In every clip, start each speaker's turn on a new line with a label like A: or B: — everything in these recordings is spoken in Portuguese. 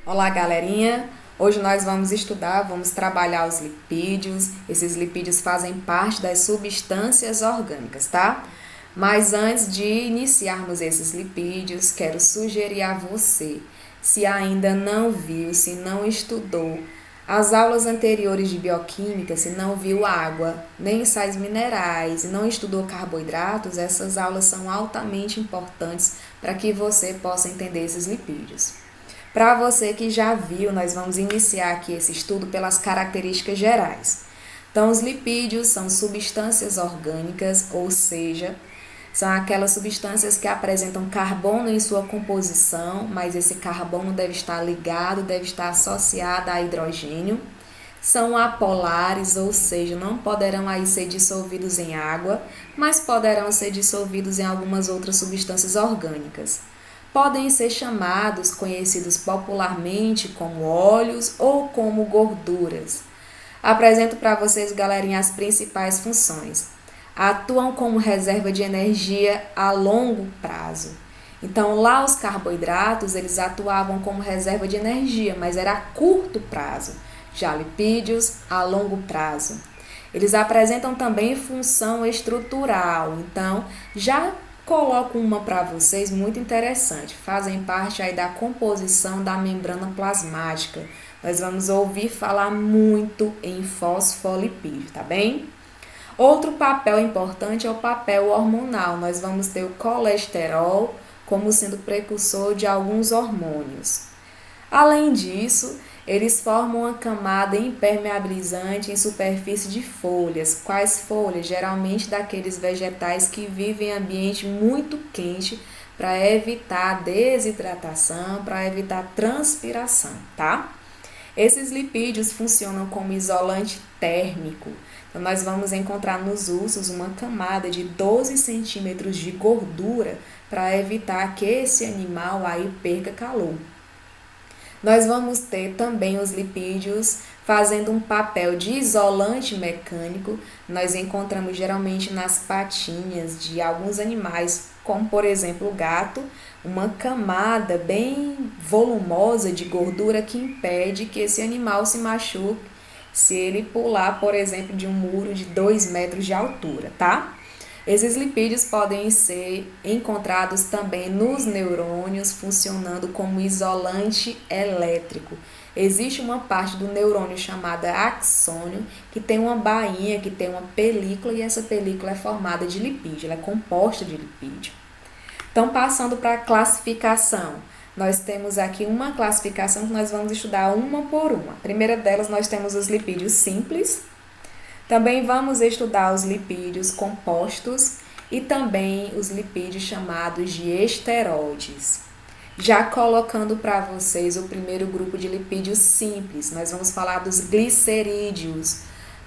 A: Olá, galerinha! Hoje nós vamos trabalhar os lipídios. Esses lipídios fazem parte das substâncias orgânicas, tá? Mas antes de iniciarmos esses lipídios, quero sugerir a você, se ainda não viu, se não estudou as aulas anteriores de bioquímica, se não viu água, nem sais minerais e não estudou carboidratos, essas aulas são altamente importantes para que você possa entender esses lipídios. Para você que já viu, nós vamos iniciar aqui esse estudo pelas características gerais. Então, os lipídios são substâncias orgânicas, ou seja, são aquelas substâncias que apresentam carbono em sua composição, mas esse carbono deve estar ligado, deve estar associado a hidrogênio. São apolares, ou seja, não poderão aí ser dissolvidos em água, mas poderão ser dissolvidos em algumas outras substâncias orgânicas. Podem ser conhecidos popularmente como óleos ou como gorduras. Apresento para vocês, galerinha, as principais funções. Atuam como reserva de energia a longo prazo. Então, lá os carboidratos, eles atuavam como reserva de energia, mas era a curto prazo. Já lipídios, a longo prazo. Eles apresentam também função estrutural. Então, já coloco uma para vocês muito interessante. Fazem parte aí da composição da membrana plasmática. Nós vamos ouvir falar muito em fosfolipídio, tá bem? Outro papel importante é o papel hormonal. Nós vamos ter o colesterol como sendo precursor de alguns hormônios. Além disso, eles formam uma camada impermeabilizante em superfície de folhas. Quais folhas? Geralmente daqueles vegetais que vivem em ambiente muito quente para evitar desidratação, para evitar transpiração, tá? Esses lipídios funcionam como isolante térmico. Então, nós vamos encontrar nos ursos uma camada de 12 centímetros de gordura para evitar que esse animal aí perca calor. Nós vamos ter também os lipídios fazendo um papel de isolante mecânico. Nós encontramos geralmente nas patinhas de alguns animais, como por exemplo o gato, uma camada bem volumosa de gordura que impede que esse animal se machuque se ele pular, por exemplo, de um muro de 2 metros de altura, tá? Esses lipídios podem ser encontrados também nos neurônios, funcionando como isolante elétrico. Existe uma parte do neurônio chamada axônio, que tem uma bainha, que tem uma película, e essa película é formada de lipídio, ela é composta de lipídio. Então, passando para a classificação, nós temos aqui uma classificação que nós vamos estudar uma por uma. A primeira delas, nós temos os lipídios simples. Também vamos estudar os lipídios compostos e também os lipídios chamados de esteroides. Já colocando para vocês o primeiro grupo de lipídios simples, nós vamos falar dos glicerídeos.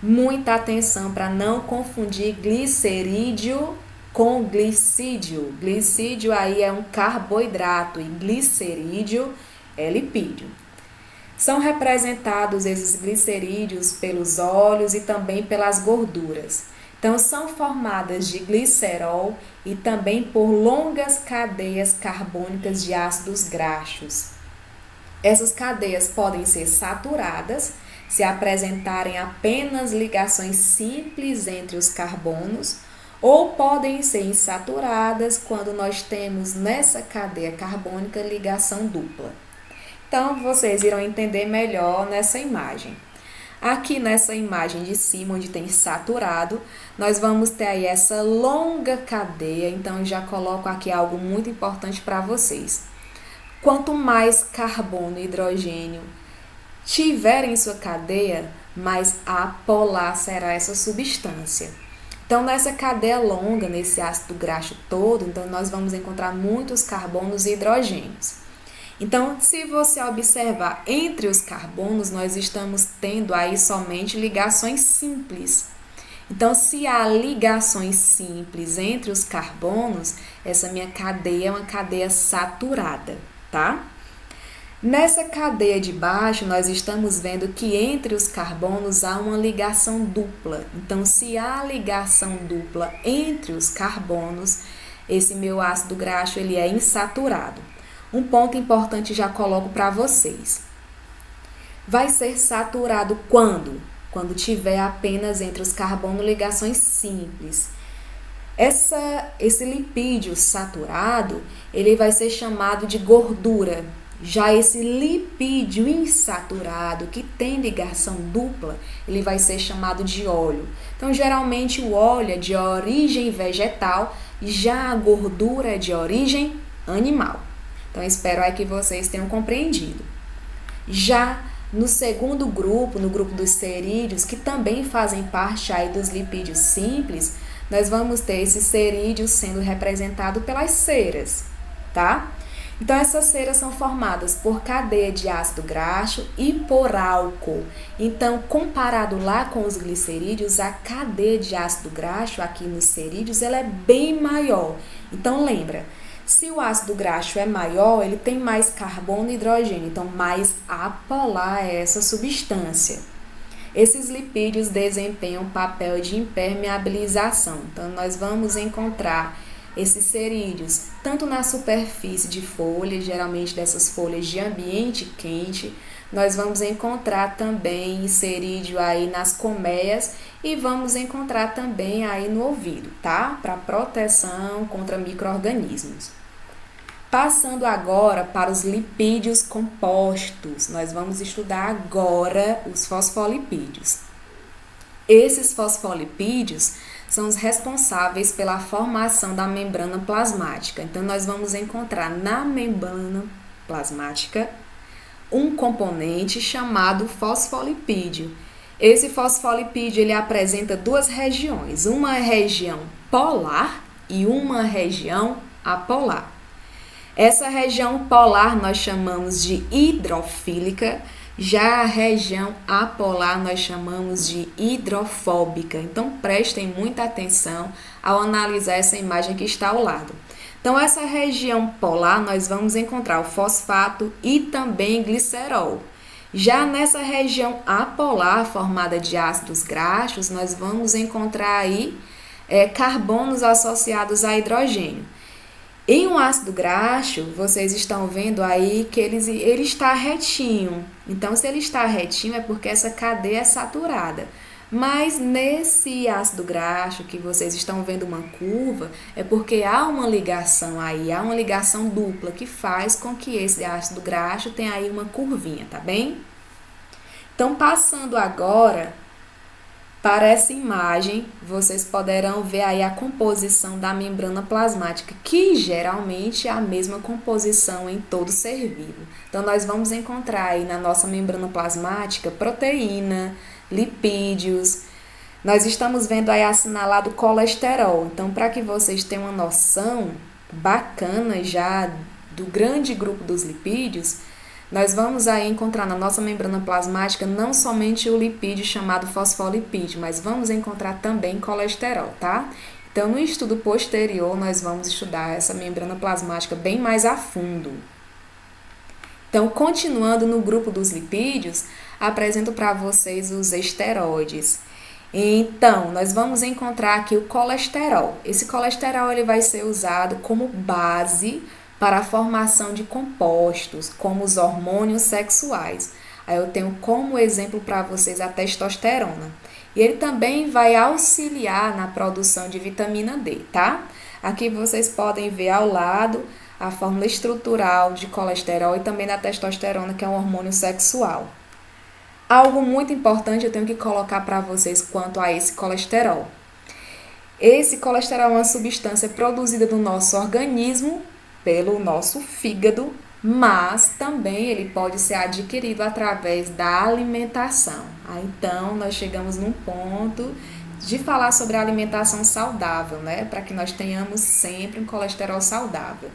A: Muita atenção para não confundir glicerídeo com glicídio. Glicídio aí é um carboidrato e glicerídeo é lipídio. São representados esses glicerídeos pelos óleos e também pelas gorduras. Então, são formadas de glicerol e também por longas cadeias carbônicas de ácidos graxos. Essas cadeias podem ser saturadas, se apresentarem apenas ligações simples entre os carbonos, ou podem ser insaturadas quando nós temos nessa cadeia carbônica ligação dupla. Então, vocês irão entender melhor nessa imagem. Aqui nessa imagem de cima, onde tem saturado, nós vamos ter aí essa longa cadeia. Então, eu já coloco aqui algo muito importante para vocês. Quanto mais carbono e hidrogênio tiver em sua cadeia, mais apolar será essa substância. Então, nessa cadeia longa, nesse ácido graxo todo, então nós vamos encontrar muitos carbonos e hidrogênios. Então, se você observar entre os carbonos, nós estamos tendo aí somente ligações simples. Então, se há ligações simples entre os carbonos, essa minha cadeia é uma cadeia saturada, tá? Nessa cadeia de baixo, nós estamos vendo que entre os carbonos há uma ligação dupla. Então, se há ligação dupla entre os carbonos, esse meu ácido graxo ele é insaturado. Um ponto importante já coloco para vocês. Vai ser saturado quando? Quando tiver apenas entre os carbono ligações simples. Esse lipídio saturado, ele vai ser chamado de gordura. Já esse lipídio insaturado, que tem ligação dupla, ele vai ser chamado de óleo. Então, geralmente o óleo é de origem vegetal e já a gordura é de origem animal. Então, espero aí que vocês tenham compreendido. Já no segundo grupo, no grupo dos cerídeos, que também fazem parte aí dos lipídios simples, nós vamos ter esses cerídeos sendo representados pelas ceras, tá? Então, essas ceras são formadas por cadeia de ácido graxo e por álcool. Então, comparado lá com os glicerídeos, a cadeia de ácido graxo aqui nos cerídeos, ela é bem maior. Então, lembra, se o ácido graxo é maior, ele tem mais carbono e hidrogênio, então mais apolar é essa substância. Esses lipídios desempenham papel de impermeabilização, então nós vamos encontrar esses cerídeos tanto na superfície de folhas, geralmente dessas folhas de ambiente quente, nós vamos encontrar também cerídeo aí nas colmeias e vamos encontrar também aí no ouvido, tá? Para proteção contra micro-organismos. Passando agora para os lipídios compostos, nós vamos estudar agora os fosfolipídios. Esses fosfolipídios são os responsáveis pela formação da membrana plasmática. Então, nós vamos encontrar na membrana plasmática um componente chamado fosfolipídio. Esse fosfolipídio ele apresenta duas regiões, uma região polar e uma região apolar. Essa região polar nós chamamos de hidrofílica, já a região apolar nós chamamos de hidrofóbica. Então, prestem muita atenção ao analisar essa imagem que está ao lado. Então, essa região polar nós vamos encontrar o fosfato e também glicerol. Já nessa região apolar, formada de ácidos graxos, nós vamos encontrar aí carbonos associados a hidrogênio. Em um ácido graxo, vocês estão vendo aí que ele está retinho. Então, se ele está retinho é porque essa cadeia é saturada. Mas nesse ácido graxo que vocês estão vendo uma curva, é porque há uma ligação aí, há uma ligação dupla que faz com que esse ácido graxo tenha aí uma curvinha, tá bem? Então, passando agora para essa imagem, vocês poderão ver aí a composição da membrana plasmática, que geralmente é a mesma composição em todo ser vivo. Então, nós vamos encontrar aí na nossa membrana plasmática proteína, lipídios. Nós estamos vendo aí assinalado colesterol. Então, para que vocês tenham uma noção bacana já do grande grupo dos lipídios, nós vamos aí encontrar na nossa membrana plasmática não somente o lipídio chamado fosfolipídio, mas vamos encontrar também colesterol, tá? Então, no estudo posterior, nós vamos estudar essa membrana plasmática bem mais a fundo. Então, continuando no grupo dos lipídios, apresento para vocês os esteroides. Então, nós vamos encontrar aqui o colesterol. Esse colesterol ele vai ser usado como base para a formação de compostos, como os hormônios sexuais. Aí eu tenho como exemplo para vocês a testosterona. E ele também vai auxiliar na produção de vitamina D, tá? Aqui vocês podem ver ao lado a fórmula estrutural de colesterol e também da testosterona, que é um hormônio sexual. Algo muito importante eu tenho que colocar para vocês quanto a esse colesterol. Esse colesterol é uma substância produzida no nosso organismo pelo nosso fígado, mas também ele pode ser adquirido através da alimentação. Então, nós chegamos num ponto de falar sobre a alimentação saudável, né? Para que nós tenhamos sempre um colesterol saudável.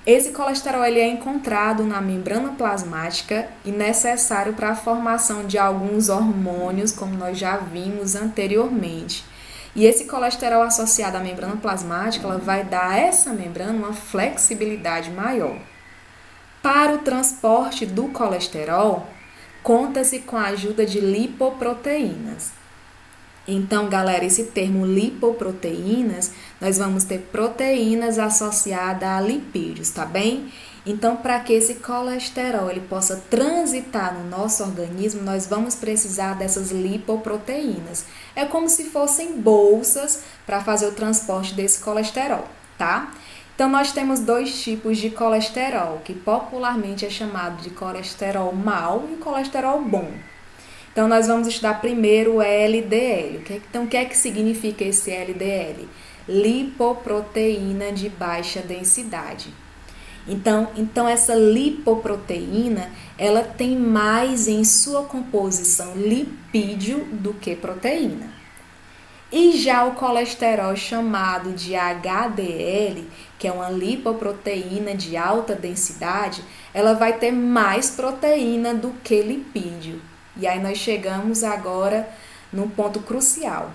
A: Esse colesterol ele é encontrado na membrana plasmática e necessário para a formação de alguns hormônios, como nós já vimos anteriormente. E esse colesterol associado à membrana plasmática, ela vai dar a essa membrana uma flexibilidade maior. Para o transporte do colesterol, conta-se com a ajuda de lipoproteínas. Então, galera, esse termo lipoproteínas, nós vamos ter proteínas associadas a lipídios, tá bem? Então, para que esse colesterol ele possa transitar no nosso organismo, nós vamos precisar dessas lipoproteínas. É como se fossem bolsas para fazer o transporte desse colesterol, tá? Então, nós temos dois tipos de colesterol, que popularmente é chamado de colesterol mau e colesterol bom. Então, nós vamos estudar primeiro o LDL. Então, o que é que significa esse LDL? Lipoproteína de baixa densidade. Então essa lipoproteína, ela tem mais em sua composição lipídio do que proteína. E já o colesterol chamado de HDL, que é uma lipoproteína de alta densidade, ela vai ter mais proteína do que lipídio. E aí nós chegamos agora num ponto crucial.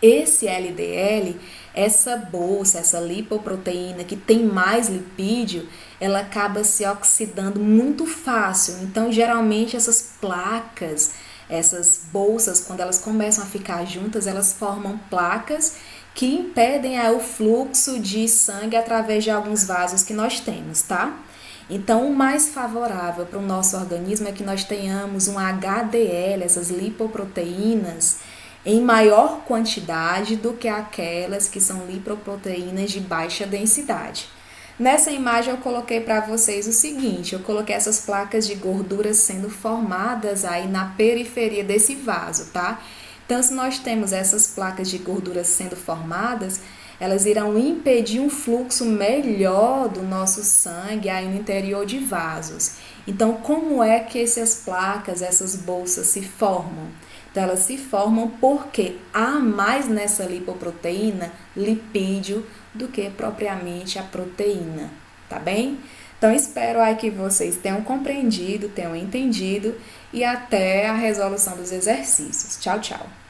A: Esse LDL, essa bolsa, essa lipoproteína que tem mais lipídio, ela acaba se oxidando muito fácil. Então, geralmente, essas placas, essas bolsas, quando elas começam a ficar juntas, elas formam placas que impedem o fluxo de sangue através de alguns vasos que nós temos, tá? Então, o mais favorável para o nosso organismo é que nós tenhamos um HDL, essas lipoproteínas, em maior quantidade do que aquelas que são lipoproteínas de baixa densidade. Nessa imagem eu coloquei para vocês o seguinte, eu coloquei essas placas de gordura sendo formadas aí na periferia desse vaso, tá? Então, se nós temos essas placas de gordura sendo formadas, elas irão impedir um fluxo melhor do nosso sangue aí no interior de vasos. Então, como é que essas placas, essas bolsas se formam? Então, elas se formam porque há mais nessa lipoproteína lipídio do que propriamente a proteína, tá bem? Então, espero aí que vocês tenham compreendido, tenham entendido e até a resolução dos exercícios. Tchau, tchau!